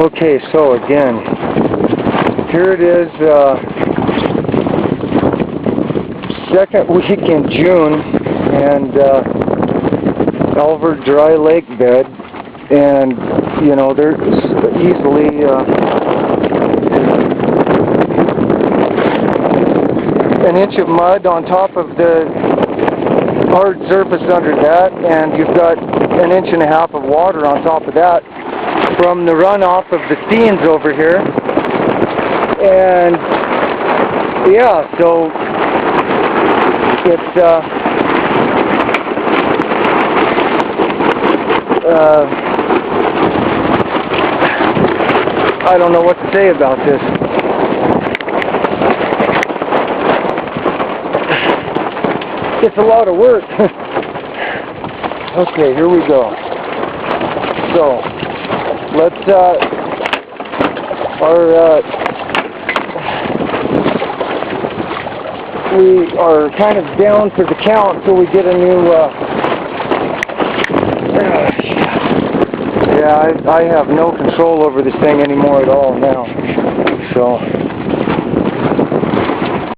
Okay, so again, here it is, second week in June, and alvord dry lake bed, and you know, there's easily an inch of mud on top of the hard surface under that, and you've got an inch and a half of water on top of that from the runoff of the scenes over here. And yeah, so it's I don't know what to say about this. It's a lot of work. Okay, here we go. So let's we are kind of down for the count till we get a new yeah, I have no control over this thing anymore at all now, so